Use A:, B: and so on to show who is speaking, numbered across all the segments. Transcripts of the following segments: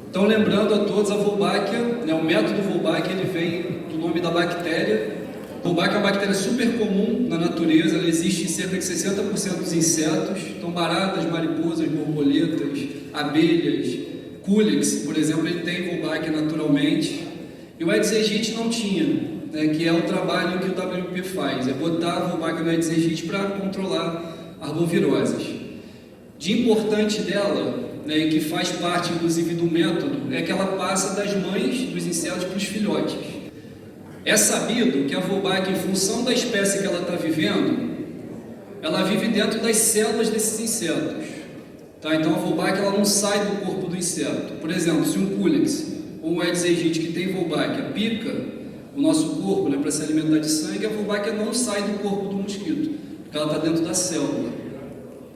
A: Então, lembrando a todos, a Wolbachia, o método Wolbachia, ele vem do nome da bactéria. Wolbachia é uma bactéria super comum na natureza, ela existe em cerca de 60% dos insetos. Então, baratas, mariposas, borboletas, abelhas, Culex, por exemplo, ele tem Wolbachia naturalmente. E o Aedes aegypti não tinha, que é o trabalho que o WP faz, é botar a Wolbachia no Aedes aegypti para controlar arboviroses. De importante dela, e que faz parte inclusive do método, é que ela passa das mães dos insetos para os filhotes. É sabido que a Wolbachia, em função da espécie que ela está vivendo, ela vive dentro das células desses insetos. Então a Wolbachia ela não sai do corpo do inseto. Por exemplo, se um Culex ou um Aedes aegypti que tem Wolbachia pica o nosso corpo para se alimentar de sangue, a Wolbachia não sai do corpo do mosquito, porque ela está dentro da célula.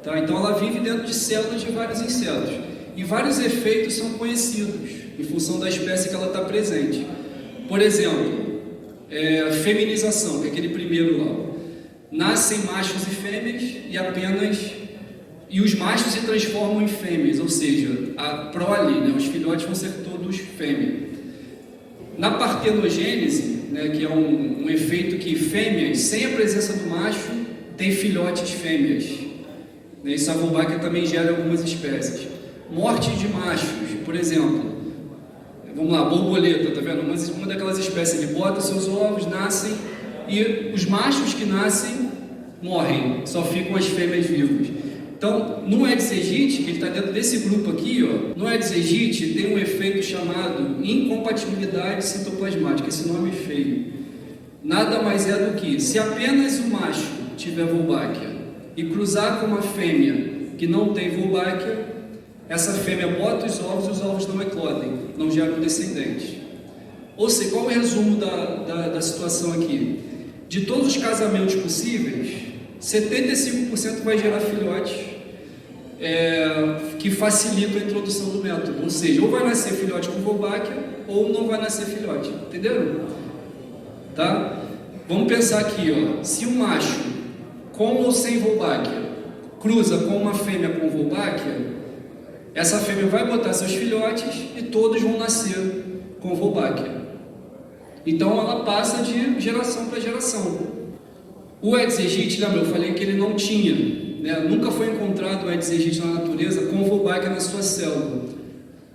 A: Então ela vive dentro de células de vários insetos. E vários efeitos são conhecidos em função da espécie que ela está presente. Por exemplo, feminização, que é aquele primeiro lá. Nascem machos e fêmeas e os machos se transformam em fêmeas, ou seja, a prole, os filhotes vão ser todos fêmeas. Na partenogênese, que é um efeito que fêmeas, sem a presença do macho, tem filhotes fêmeas. Isso a Wolbachia também gera algumas espécies. Morte de machos, por exemplo. Vamos lá, borboleta, tá vendo? Uma daquelas espécies, ele bota seus ovos, nascem, e os machos que nascem morrem, só ficam as fêmeas vivas. Então, no Aedes aegypti, que ele está dentro desse grupo aqui, no Aedes aegypti tem um efeito chamado incompatibilidade citoplasmática, esse nome é feio. Nada mais é do que, se apenas o macho tiver Wolbachia e cruzar com uma fêmea que não tem Wolbachia, essa fêmea bota os ovos não eclodem, não geram descendentes. Ou seja, qual é o resumo da situação aqui? De todos os casamentos possíveis, 75% vai gerar filhotes que facilitam a introdução do método. Ou seja, ou vai nascer filhote com Wolbachia, ou não vai nascer filhote. Entenderam? Tá? Vamos pensar aqui, se um macho com ou sem Wolbachia cruza com uma fêmea com Wolbachia, essa fêmea vai botar seus filhotes e todos vão nascer com Wolbachia. Então ela passa de geração para geração. O Aedes aegypti, lembra, eu falei que ele não tinha, nunca foi encontrado o Aedes aegypti na natureza com Wolbachia na sua célula.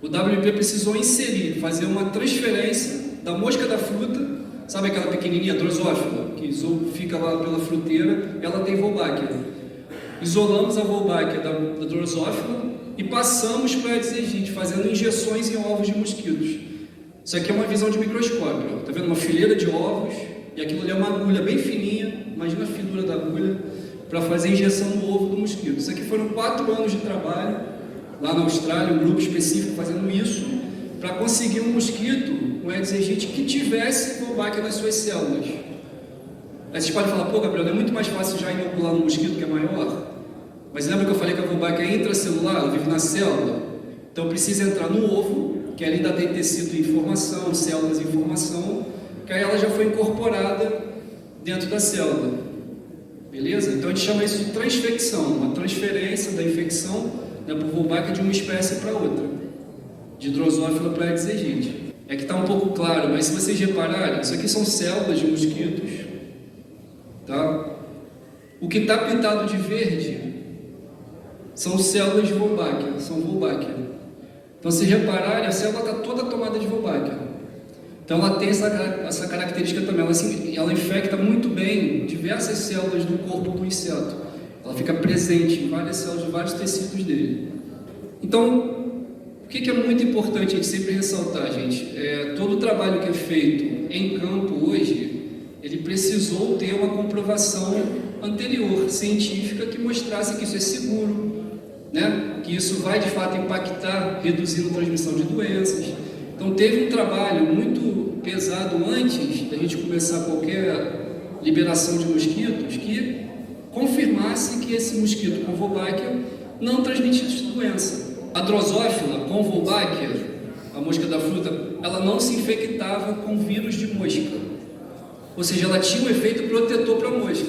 A: O WP precisou fazer uma transferência da mosca da fruta, sabe aquela pequenininha, drosófila, que fica lá pela fruteira, ela tem Wolbachia. Isolamos a Wolbachia da drosófila e passamos para o Aedes aegypti, fazendo injeções em ovos de mosquitos. Isso aqui é uma visão de microscópio, tá vendo? Uma fileira de ovos, e aquilo ali é uma agulha bem fininha, imagina a finura da agulha, para fazer injeção no ovo do mosquito. Isso aqui foram 4 anos de trabalho, lá na Austrália, um grupo específico fazendo isso, para conseguir um mosquito, um Aedes aegypti, que tivesse Wolbachia nas suas células. Aí vocês podem falar, pô, Gabriel, não é muito mais fácil já inocular no mosquito que é maior? Mas lembra que eu falei que a Wolbachia é intracelular, ela vive na célula? Então precisa entrar no ovo, que ali ainda tem tecido em formação, células em formação, que aí ela já foi incorporada dentro da célula. Beleza? Então a gente chama isso de transfecção, uma transferência da infecção por Wolbachia de uma espécie para outra, de drosófila para Aedes aegypti. É que está um pouco claro, mas se vocês repararem, isso aqui são células de mosquitos, tá? O que está pintado de verde são células de Wolbachia, são Wolbachia. Então, se repararem, a célula está toda tomada de Wolbachia. Então, ela tem essa característica também. Ela infecta muito bem diversas células do corpo do inseto. Ela fica presente em várias células de vários tecidos dele. Então, o que é muito importante a gente sempre ressaltar, gente? Todo o trabalho que é feito em campo hoje, ele precisou ter uma comprovação anterior, científica, que mostrasse que isso é seguro, que isso vai de fato impactar, reduzindo a transmissão de doenças. Então teve um trabalho muito pesado antes da gente começar qualquer liberação de mosquitos que confirmasse que esse mosquito com Wolbachia não transmitisse doença. A drosófila com Wolbachia, a mosca da fruta, ela não se infectava com vírus de mosca. Ou seja, ela tinha um efeito protetor para a mosca.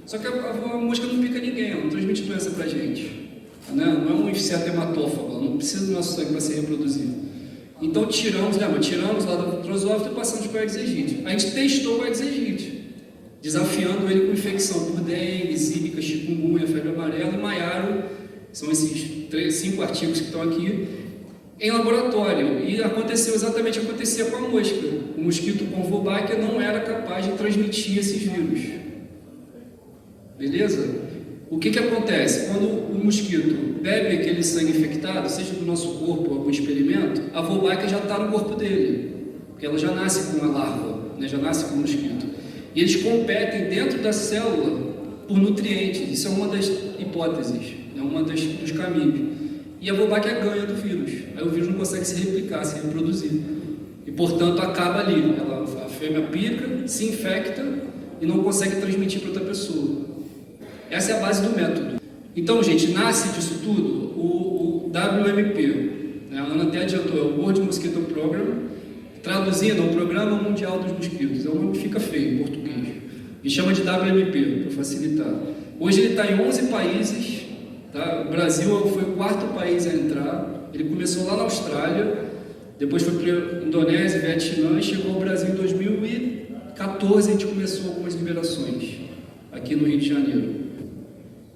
A: Só que a mosca não pica ninguém, ela não transmite doença para a gente. Né? Não é um inseto hematófago, ela não precisa do nosso sangue para se reproduzir. Então tiramos lá do drosófilo e passamos para o Aedes aegypti. A gente testou o Aedes aegypti, desafiando ele com infecção por dengue, zika, chikungunya, febre amarela e maiaro. São esses 5 artigos que estão aqui em laboratório. E acontecia com a mosca. O mosquito com Wolbachia não era capaz de transmitir esses vírus. Beleza? O que acontece? Quando o mosquito bebe aquele sangue infectado, seja do nosso corpo ou algum experimento, a Wolbachia já está no corpo dele, porque ela já nasce com uma larva, né? Já nasce com um mosquito. E eles competem dentro da célula por nutrientes. Isso é uma das hipóteses, é uma dos caminhos. E a Wolbachia ganha do vírus. Aí o vírus não consegue se replicar, se reproduzir. E, portanto, acaba ali. A fêmea pica, se infecta e não consegue transmitir para outra pessoa. Essa é a base do método. Então, gente, nasce disso tudo o WMP. Né? A Ana até adiantou, é o World Mosquito Program, traduzindo, é o Programa Mundial dos Mosquitos. É um nome que fica feio em português. E chama de WMP, para facilitar. Hoje ele está em 11 países. Tá? O Brasil foi o 4º país a entrar. Ele começou lá na Austrália, depois foi para Indonésia, Vietnã, e chegou ao Brasil em 2014. A gente começou algumas liberações aqui no Rio de Janeiro.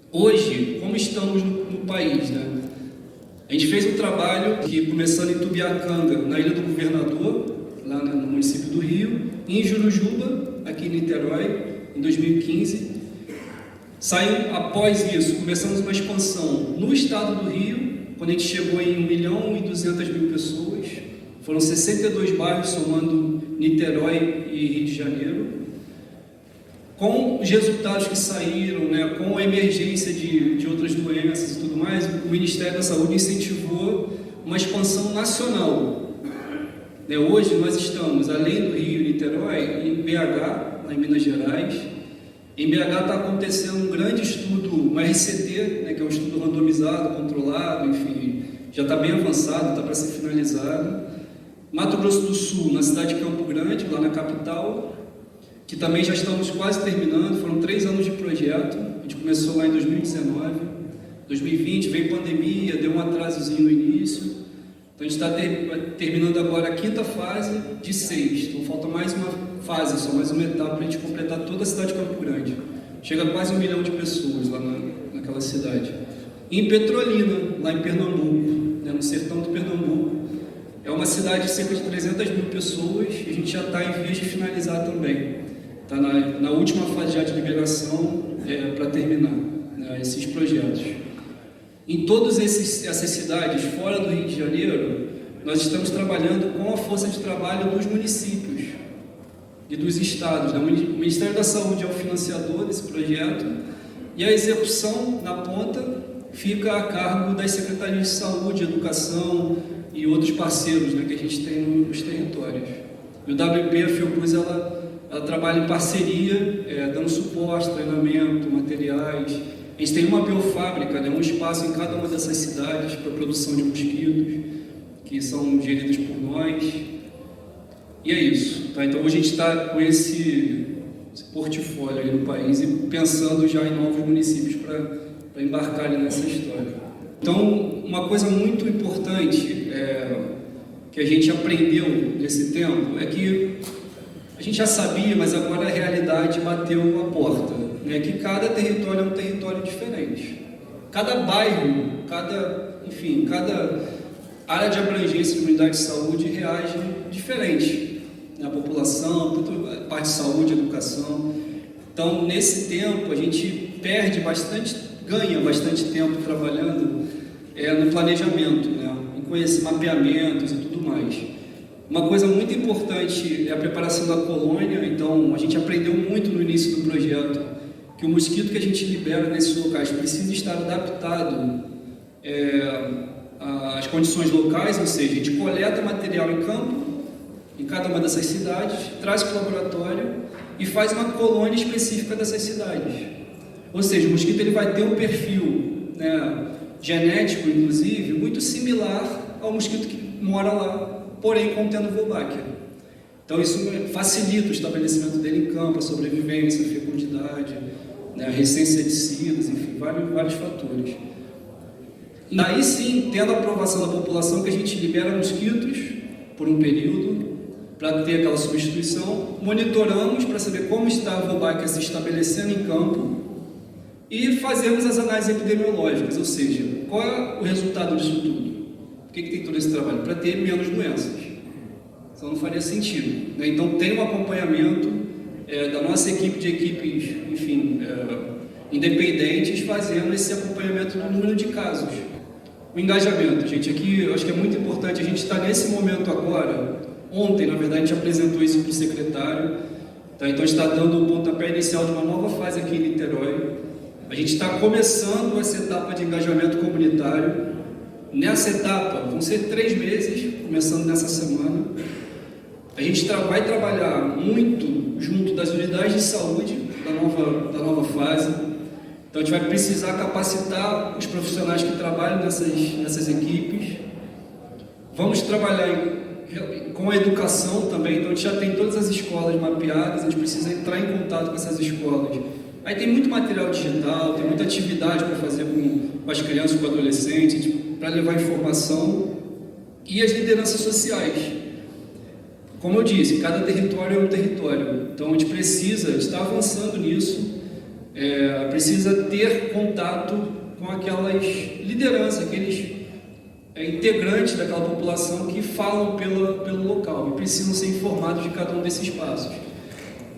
A: Hoje, como estamos no país, né? A gente fez um trabalho que, começando em Tubiacanga, na Ilha do Governador, lá no município do Rio, e em Jurujuba, aqui em Niterói, em 2015. Saiu, após isso, começamos uma expansão no estado do Rio, quando a gente chegou em 1.200.000 pessoas. Foram 62 bairros, somando Niterói e Rio de Janeiro. Com os resultados que saíram, né, com a emergência de outras doenças e tudo mais, o Ministério da Saúde incentivou uma expansão nacional. Né, hoje nós estamos, além do Rio e Niterói, em BH, lá em Minas Gerais. Em BH está acontecendo um grande estudo, um RCT, né, que é um estudo randomizado, controlado, enfim, já está bem avançado, está para ser finalizado. Mato Grosso do Sul, na cidade de Campo Grande, lá na capital, que também já estamos quase terminando, foram 3 anos de projeto, a gente começou lá em 2019, 2020 veio pandemia, deu um atrasozinho no início, então a gente está terminando agora a 5ª fase de 6, então falta mais uma fase, só mais uma etapa para a gente completar toda a cidade de Campo Grande. Chega a quase 1 milhão de pessoas lá naquela cidade. E em Petrolina, lá em Pernambuco, né, no sertão do Pernambuco, é uma cidade de cerca de 300.000 pessoas e a gente já está em vias de finalizar também. Está na última fase já de liberação para terminar, né, esses projetos. Em todas essas cidades, fora do Rio de Janeiro, nós estamos trabalhando com a força de trabalho dos municípios e dos estados. Né? O Ministério da Saúde é o financiador desse projeto e a execução na ponta fica a cargo das secretarias de saúde, educação e outros parceiros, né, que a gente tem nos territórios. E o WP, a Fiocruz, ela trabalha em parceria, dando suporte, treinamento, materiais. A gente tem uma biofábrica, né, um espaço em cada uma dessas cidades para a produção de mosquitos, que são geridos por nós. E é isso. Tá? Então, hoje a gente está com esse portfólio aí no país e pensando já em novos municípios para embarcarem nessa história. Então, uma coisa muito importante que a gente aprendeu nesse tempo é que a gente já sabia, mas agora a realidade bateu a porta, né? Que cada território é um território diferente. Cada bairro, cada área de abrangência de unidade de saúde reage diferente. A população, tanto a parte de saúde, educação. Então, nesse tempo, a gente ganha bastante tempo trabalhando no planejamento, né? Em conhecer mapeamentos e tudo mais. Uma coisa muito importante é a preparação da colônia. Então, a gente aprendeu muito no início do projeto que o mosquito que a gente libera nesses locais precisa estar adaptado às condições locais, ou seja, a gente coleta material em campo, em cada uma dessas cidades, traz para o laboratório e faz uma colônia específica dessas cidades. Ou seja, o mosquito ele vai ter um perfil, né, genético, inclusive, muito similar ao mosquito que mora lá, porém contendo Wolbachia. Então isso facilita o estabelecimento dele em campo, a sobrevivência, a fecundidade, né, a resistência a inseticidas, enfim, vários fatores. Daí sim, tendo a aprovação da população, que a gente libera mosquitos por um período, para ter aquela substituição, monitoramos para saber como está a Wolbachia se estabelecendo em campo e fazemos as análises epidemiológicas, ou seja, qual é o resultado disso tudo? Por que tem todo esse trabalho? Para ter menos doenças. Então não faria sentido, né? Então tem um acompanhamento da nossa equipe de equipes, enfim, independentes, fazendo esse acompanhamento do número de casos. O engajamento, gente, aqui eu acho que é muito importante, a gente está nesse momento agora. Ontem, na verdade, a gente apresentou isso para o secretário, tá? Então a gente está dando o pontapé inicial de uma nova fase aqui em Niterói. A gente está começando essa etapa de engajamento comunitário. Nessa etapa, vão ser 3 meses, começando nessa semana. A gente vai trabalhar muito junto das unidades de saúde da nova fase. Então a gente vai precisar capacitar os profissionais que trabalham nessas equipes. Vamos trabalhar com a educação também, então a gente já tem todas as escolas mapeadas, a gente precisa entrar em contato com essas escolas. Aí tem muito material digital, tem muita atividade para fazer com as crianças, com os adolescentes, para levar informação, e as lideranças sociais. Como eu disse, cada território é um território, então a gente está avançando nisso, precisa ter contato com aquelas lideranças, aqueles integrantes daquela população que falam pelo local e precisam ser informados de cada um desses passos.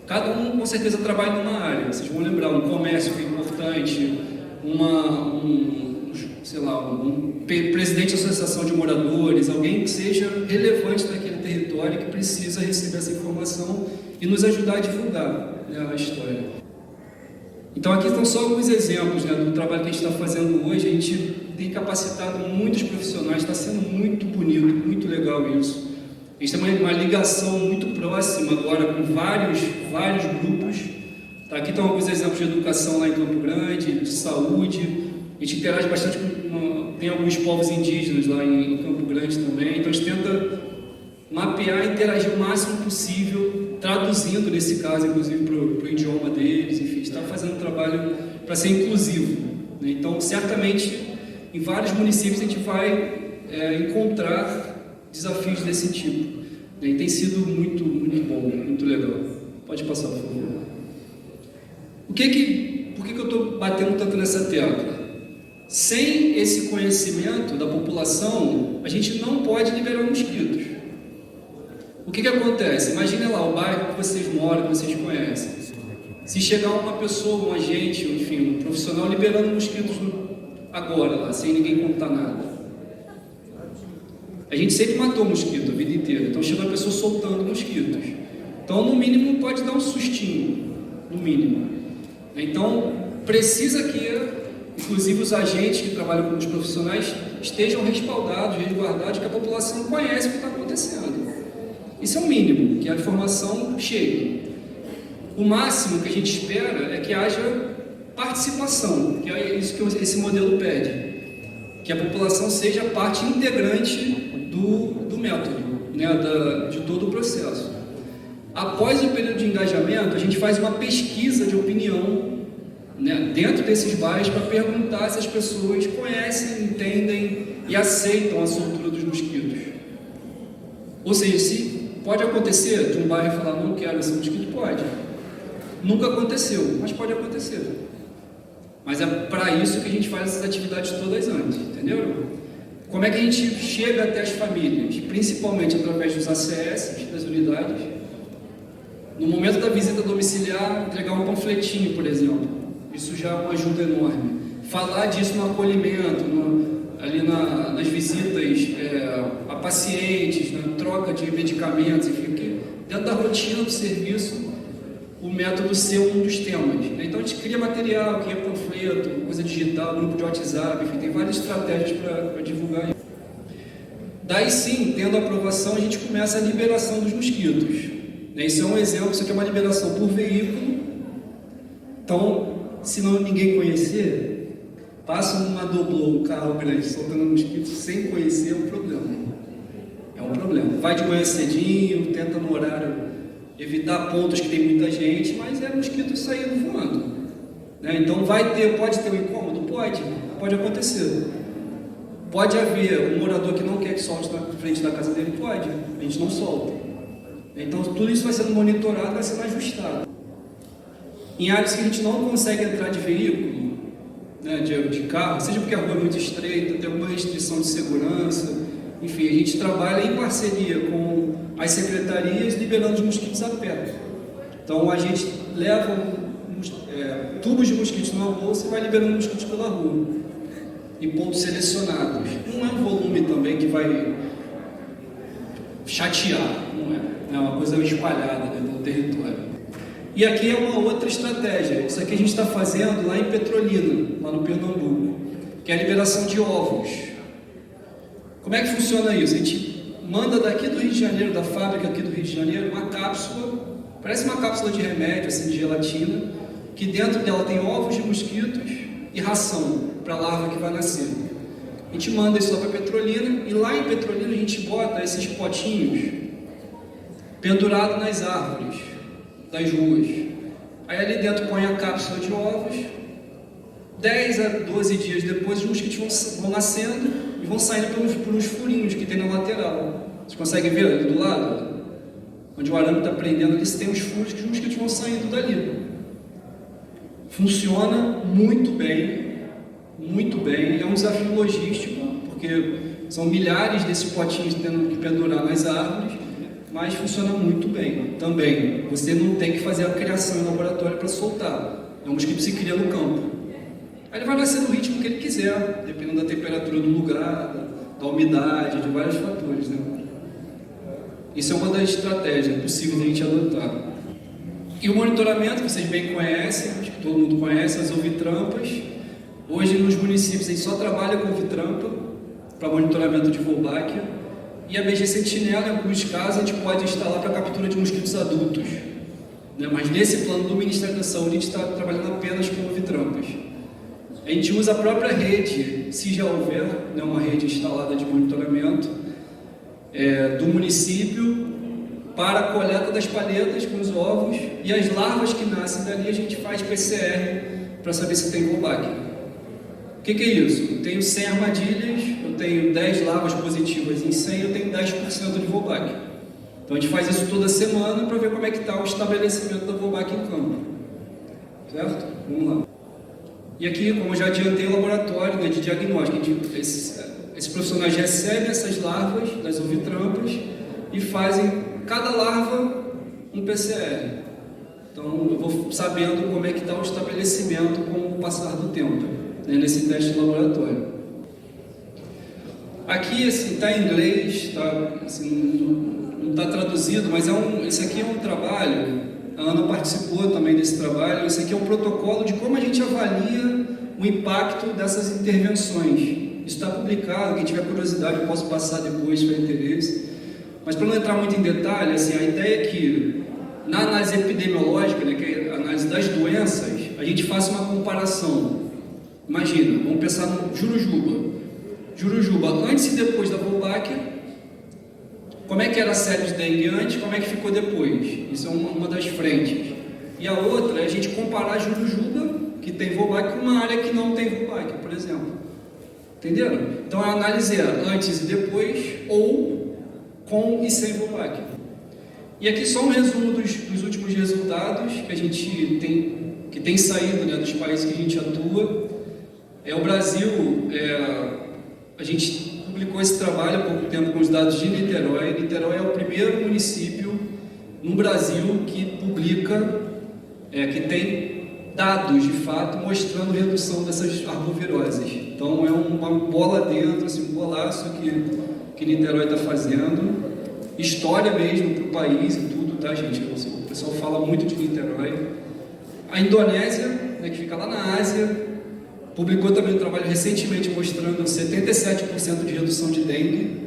A: Cada um com certeza trabalha numa área, vocês vão lembrar, um comércio que é importante, um presidente da associação de moradores, alguém que seja relevante naquele território que precisa receber essa informação e nos ajudar a divulgar, né, a história. Então aqui estão só alguns exemplos, né, do trabalho que a gente está fazendo hoje. A gente tem capacitado muitos profissionais, está sendo muito bonito, muito legal isso. A gente tem uma ligação muito próxima agora com vários grupos. Tá, aqui estão alguns exemplos de educação lá em Campo Grande, de saúde. A gente interage bastante tem alguns povos indígenas lá em Campo Grande também. Então a gente tenta mapear e interagir o máximo possível, traduzindo nesse caso, inclusive, para o idioma deles. Enfim, a gente está fazendo um trabalho para ser inclusivo, né? Então, certamente, em vários municípios a gente vai encontrar desafios desse tipo, né? E tem sido muito, muito bom, muito legal. Pode passar, por favor. Por que eu estou batendo tanto nessa tecla? Sem esse conhecimento da população, a gente não pode liberar mosquitos. O que acontece? Imagine lá o bairro que vocês moram, que vocês conhecem. Se chegar uma pessoa, um agente, enfim, um profissional liberando mosquitos agora lá, sem ninguém contar nada. A gente sempre matou mosquito a vida inteira, então chega uma pessoa soltando mosquitos. Então, no mínimo, pode dar um sustinho, no mínimo. Então, precisa que, inclusive, os agentes que trabalham com os profissionais estejam respaldados, resguardados, que a população conhece o que está acontecendo. Isso é o mínimo, que a informação chegue. O máximo que a gente espera é que haja participação, que é isso que esse modelo pede. Que a população seja parte integrante do método, né, de todo o processo. Após o período de engajamento, a gente faz uma pesquisa de opinião, né, dentro desses bairros para perguntar se as pessoas conhecem, entendem e aceitam a soltura dos mosquitos. Ou seja, se pode acontecer de um bairro falar não quero esse mosquito, pode. Nunca aconteceu, mas pode acontecer. Mas é para isso que a gente faz essas atividades todas antes, entendeu? Como é que a gente chega até as famílias? Principalmente através dos ACS, das unidades. No momento da visita domiciliar, entregar um panfletinho, por exemplo. Isso já é uma ajuda enorme. Falar disso no acolhimento, ali nas visitas a pacientes, na troca de medicamentos, enfim, porque dentro da rotina do serviço, o método ser um dos temas, né? Então a gente cria material, cria panfleto, coisa digital, grupo de WhatsApp, enfim, tem várias estratégias para divulgar isso. Daí sim, tendo a aprovação, a gente começa a liberação dos mosquitos, né? Isso é um exemplo, isso aqui é uma liberação por veículo. Então, se não ninguém conhecer, passa uma doblô, um carro grande soltando mosquitos sem conhecer, é um problema. É um problema. Vai de manhã cedinho, tenta no horário evitar pontos que tem muita gente, mas é mosquito saindo voando. Né? Então pode ter um incômodo? Pode acontecer. Pode haver um morador que não quer que solte na frente da casa dele? Pode, a gente não solta. Então tudo isso vai sendo monitorado, vai sendo ajustado. Em áreas que a gente não consegue entrar de veículo, né, de carro, seja porque a rua é muito estreita, tem alguma restrição de segurança, enfim, a gente trabalha em parceria com as secretarias liberando os mosquitos a pé. Então a gente leva tubos de mosquitos numa bolsa e vai liberando mosquitos pela rua, em pontos selecionados. Não é um volume também que vai chatear, não é? É uma coisa espalhada dentro do território. E aqui é uma outra estratégia. Isso aqui a gente está fazendo lá em Petrolina, lá no Pernambuco, que é a liberação de ovos. Como é que funciona isso? A gente manda daqui do Rio de Janeiro, da fábrica aqui do Rio de Janeiro, uma cápsula, parece uma cápsula de remédio, assim, de gelatina, que dentro dela tem ovos de mosquitos e ração para a larva que vai nascer. A gente manda isso lá para Petrolina, e lá em Petrolina a gente bota esses potinhos pendurados nas árvores das ruas. Aí ali dentro põe a cápsula de ovos, 10 a 12 dias depois os mosquitos vão nascendo e vão saindo por uns furinhos que tem na lateral. Vocês conseguem ver ali do lado? Onde o arame está prendendo ali, tem uns furos que os mosquitos vão saindo dali. Funciona muito bem, é um desafio logístico, porque são milhares desses potinhos tendo que pendurar nas árvores, mas funciona muito bem também. Você não tem que fazer a criação em laboratório para soltar. O mosquito se cria no campo. Aí ele vai nascer no ritmo que ele quiser, dependendo da temperatura do lugar, da umidade, de vários fatores, né? Isso é uma das estratégias possíveis de a gente adotar. E o monitoramento, que vocês bem conhecem, acho que todo mundo conhece, as ovitrampas. Hoje nos municípios a gente só trabalha com ovitrampa para monitoramento de Wolbachia. E a BG Sentinela, em alguns casos, a gente pode instalar para captura de mosquitos adultos. Né? Mas nesse plano do Ministério da Saúde, a gente está trabalhando apenas com ovitrampas. A gente usa a própria rede, se já houver, né, uma rede instalada de monitoramento do município para a coleta das palhetas com os ovos, e as larvas que nascem dali a gente faz PCR para saber se tem Wolbachia. O que é isso? Eu tenho 100 armadilhas, eu tenho 10 larvas positivas em 100, eu tenho 10% de Wolbachia. Então a gente faz isso toda semana para ver como é que está o estabelecimento da Wolbachia em campo. Certo? Vamos lá. E aqui, como eu já adiantei, o laboratório, né, de diagnóstico. Esses profissionais recebem essas larvas das ovitrampas e fazem cada larva um PCR. Então eu vou sabendo como é que está o estabelecimento com o passar do tempo, né, nesse teste de laboratório. Aqui está em inglês, não está traduzido, mas esse aqui é um trabalho, a Ana participou também desse trabalho. Esse aqui é um protocolo de como a gente avalia o impacto dessas intervenções. Isso está publicado, quem tiver curiosidade eu posso passar depois se tiver interesse. Mas para não entrar muito em detalhe, a ideia é que na análise epidemiológica, né, que é a análise das doenças, a gente faça uma comparação. Imagina, vamos pensar no Jurujuba, antes e depois da Wolbachia. Como é que era a série de dengue antes, como é que ficou depois? Isso é uma das frentes. E a outra é a gente comparar Jurujuba, que tem Wolbachia, com uma área que não tem Wolbachia, por exemplo. Entenderam? Então a análise é antes e depois, ou com e sem Wolbachia. E aqui só um resumo dos últimos resultados que a gente tem saído, né, dos países que a gente atua. O Brasil, a gente publicou esse trabalho há pouco tempo com os dados de Niterói. Niterói é o primeiro município no Brasil que publica, que tem dados de fato mostrando redução dessas arboviroses. Então é uma bola dentro, um golaço que Niterói está fazendo. História mesmo para o país e tudo, tá, gente? O pessoal fala muito de Niterói. A Indonésia, né, que fica lá na Ásia, publicou também um trabalho recentemente mostrando 77% de redução de dengue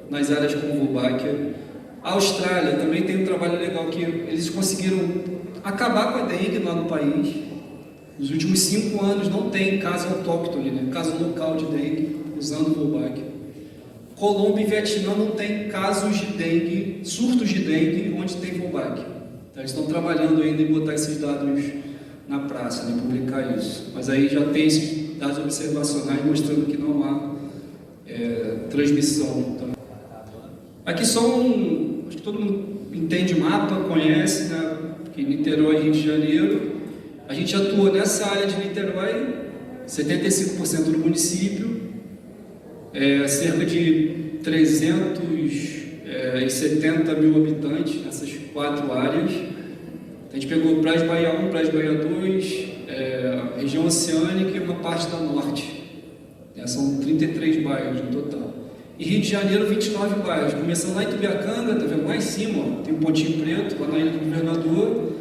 A: nas áreas com Wolbachia. A Austrália também tem um trabalho legal que eles conseguiram acabar com a dengue lá no país. Nos últimos 5 anos não tem caso autóctone, né, caso local de dengue usando Wolbachia. Colômbia e Vietnã não tem casos de dengue, surtos de dengue, onde tem Wolbach. Então, eles estão trabalhando ainda em botar esses dados na praça, né, publicar isso. Mas aí já tem esses dados observacionais mostrando que não há transmissão. Então, aqui acho que todo mundo entende o mapa, conhece, né, que Niterói e Rio de Janeiro. A gente atua nessa área de Niterói, 75% do município, cerca de 370 mil habitantes nessas 4 áreas. A gente pegou Praia de Bahia 1, Praia de Bahia 2, região oceânica e uma parte da norte. São 33 bairros no total. E Rio de Janeiro, 29 bairros. Começando lá em Tubiacanga, tá vendo? Lá em cima, ó, tem um pontinho preto, lá na Ilha do Governador,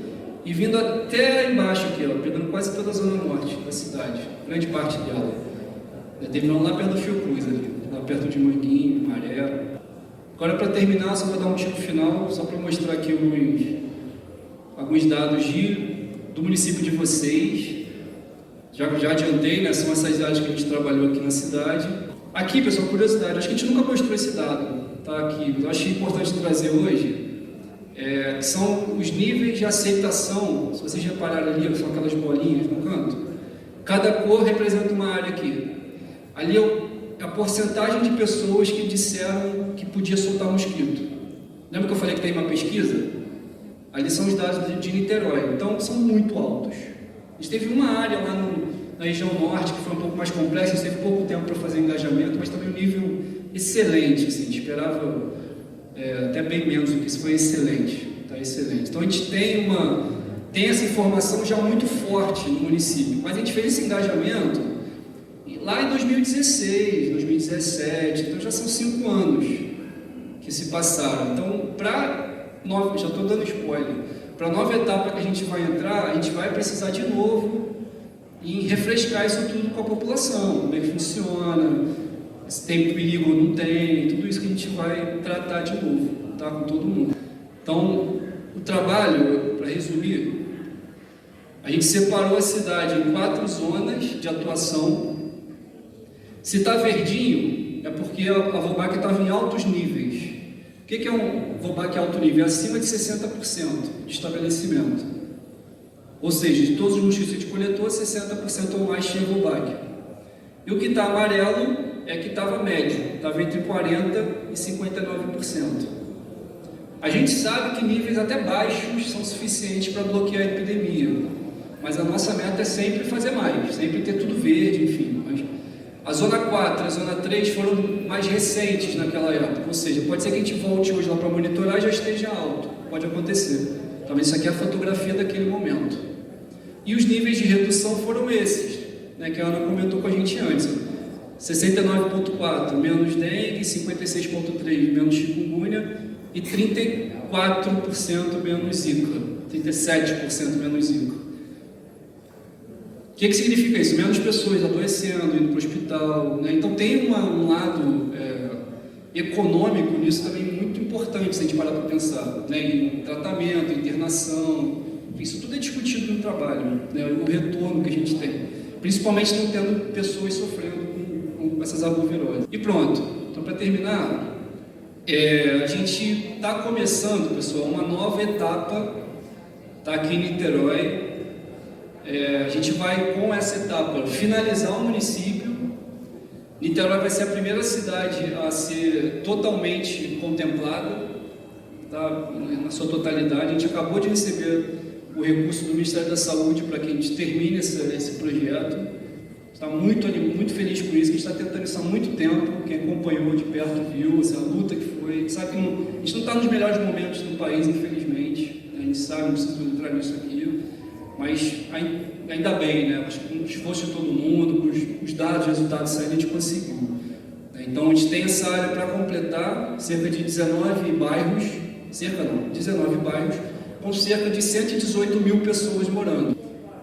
A: e vindo até embaixo aqui, ó, pegando quase toda a zona norte da cidade, grande parte dela. Terminando lá perto do Fiocruz, ali, lá perto de Manguinho, Maré. Agora, para terminar, só vou dar um tiro final, só para mostrar aqui alguns dados do município de vocês. Já adiantei, né? São essas áreas que a gente trabalhou aqui na cidade. Aqui, pessoal, curiosidade, acho que a gente nunca mostrou esse dado, tá aqui, eu acho importante trazer hoje, que são os níveis de aceitação. Se vocês repararem ali, são aquelas bolinhas no canto, cada cor representa uma área aqui. Ali é a porcentagem de pessoas que disseram que podia soltar mosquito. Lembra que eu falei que tem uma pesquisa? Ali são os dados de Niterói, então são muito altos. A gente teve uma área lá na região norte que foi um pouco mais complexa, a gente teve pouco tempo para fazer engajamento, mas também um nível excelente, assim, a gente esperava até bem menos do que isso, foi excelente, tá excelente. Então a gente tem essa informação já muito forte no município, mas a gente fez esse engajamento lá em 2016, 2017, então já são 5 anos que se passaram. Então, já estou dando spoiler, para a nova etapa que a gente vai entrar, a gente vai precisar de novo em refrescar isso tudo com a população, como é que funciona, se tem perigo ou não tem, tudo isso que a gente vai tratar de novo, tá, com todo mundo. Então, o trabalho, para resumir, a gente separou a cidade em 4 zonas de atuação. Se está verdinho, é porque a Wolbach estava em altos níveis. O que é um Wolbach alto nível? É acima de 60% de estabelecimento. Ou seja, de todos os mosquitos que a gente coletou, 60% ou mais tinha Wolbach. E o que está amarelo é que estava médio, estava entre 40% e 59%. A gente sabe que níveis até baixos são suficientes para bloquear a epidemia, mas a nossa meta é sempre fazer mais, sempre ter tudo verde, enfim. Mas a zona 4 e a zona 3 foram mais recentes naquela época, ou seja, pode ser que a gente volte hoje lá para monitorar e já esteja alto, pode acontecer. Talvez isso aqui é a fotografia daquele momento. E os níveis de redução foram esses, né, que a Ana comentou com a gente antes. 69,4 menos dengue, 56,3 menos chikungunya e 34% menos zika, 37% menos zika. O que significa isso? Menos pessoas adoecendo, indo para o hospital, né? Então tem um lado econômico nisso também muito importante, se a gente parar para pensar, né? Em tratamento, internação, isso tudo é discutido no trabalho, né? O retorno que a gente tem, principalmente não tendo pessoas sofrendo com essas arboviroses. E pronto, então para terminar, a gente está começando, pessoal, uma nova etapa, tá aqui em Niterói. A gente vai, com essa etapa, finalizar o município. Niterói vai ser a primeira cidade a ser totalmente contemplada, tá, na sua totalidade. A gente acabou de receber o recurso do Ministério da Saúde para que a gente termine esse projeto. Está muito feliz com isso, que a gente está tentando isso há muito tempo. Quem acompanhou de perto viu essa luta que foi. Sabe que a gente não está nos melhores momentos do país, infelizmente. A gente sabe, não precisa entrar nisso aqui. Mas ainda bem, né? Acho que com o esforço de todo mundo, com os dados, os resultados saindo, a gente conseguiu. Então a gente tem essa área para completar, cerca de 19 bairros, 19 bairros, com cerca de 118 mil pessoas morando.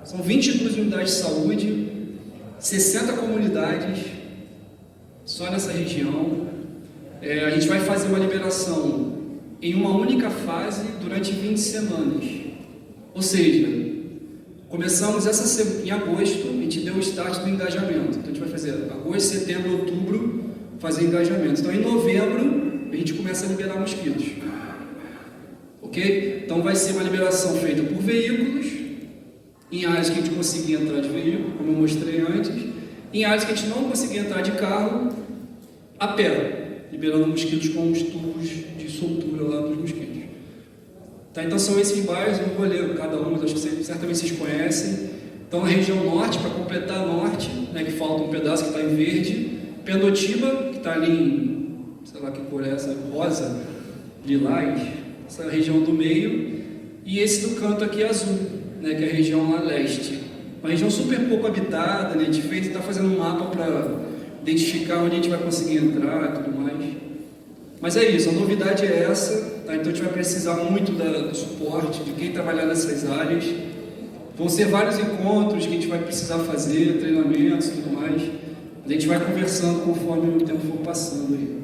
A: São 22 unidades de saúde, 60 comunidades, só nessa região. A gente vai fazer uma liberação em uma única fase durante 20 semanas. Ou seja, começamos em agosto, a gente deu o start do engajamento. Então a gente vai fazer agosto, setembro, outubro, fazer engajamento. Então, em novembro, a gente começa a liberar mosquitos. Ok? Então, vai ser uma liberação feita por veículos, em áreas que a gente conseguir entrar de veículo, como eu mostrei antes, em áreas que a gente não conseguir entrar de carro, a pé, liberando mosquitos com os tubos de soltura lá dos mosquitos. Tá, então são esses bairros, eu não vou ler cada um, mas acho que certamente vocês conhecem. Então a região norte, para completar a norte, né, que falta um pedaço que está em verde, Pendotiba, que está ali em, sei lá que cor é essa, rosa, lilás, essa região do meio, e esse do canto aqui azul, né, que é a região lá leste. Uma região super pouco habitada, né, a gente está fazendo um mapa para identificar onde a gente vai conseguir entrar e tudo mais. Mas é isso, a novidade é essa, tá? Então a gente vai precisar muito do suporte de quem trabalhar nessas áreas. Vão ser vários encontros que a gente vai precisar fazer, treinamentos e tudo mais. A gente vai conversando conforme o tempo for passando aí.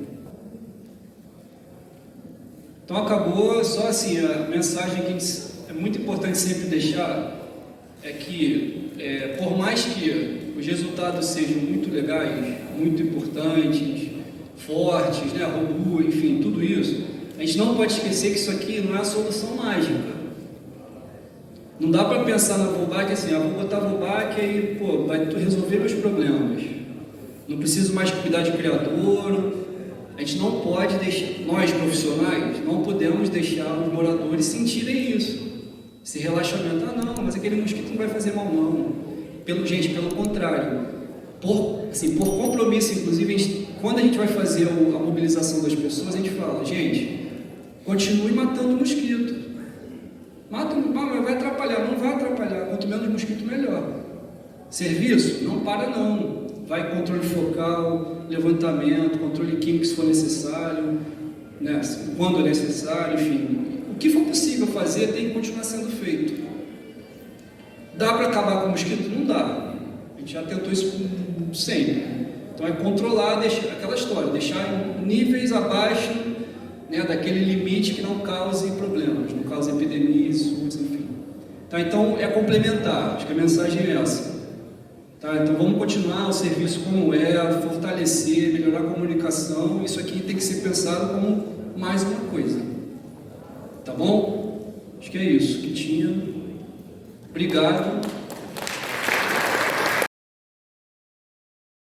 A: Então acabou, só assim, a mensagem que é muito importante sempre deixar é que, por mais que os resultados sejam muito legais, muito importantes, fortes, né, robô, enfim, tudo isso, a gente não pode esquecer que isso aqui não é a solução mágica. Não dá para pensar na Volbac assim, vou botar a Volbac e, pô, vai resolver meus problemas. Não preciso mais cuidar de criador. A gente não pode deixar, nós profissionais, não podemos deixar os moradores sentirem isso. Esse relaxamento, não, mas aquele mosquito não vai fazer mal não. Gente, pelo contrário. Por compromisso, inclusive, quando a gente vai fazer a mobilização das pessoas, a gente fala, gente, continue matando o mosquito. Mata, mas vai atrapalhar, não vai atrapalhar, quanto menos mosquito melhor. Serviço? Não para não. Vai controle focal, levantamento, controle químico se for necessário, né? Quando é necessário, enfim. O que for possível fazer tem que continuar sendo feito. Dá para acabar com o mosquito? Não dá. A gente já tentou isso sempre. Então é controlar, aquela história, deixar níveis abaixo, né, daquele limite que não cause problemas, não cause epidemias, enfim. Tá, então é complementar, acho que a mensagem é essa. Tá, então vamos continuar o serviço como fortalecer, melhorar a comunicação. Isso aqui tem que ser pensado como mais uma coisa. Tá bom? Acho que é isso que tinha. Obrigado.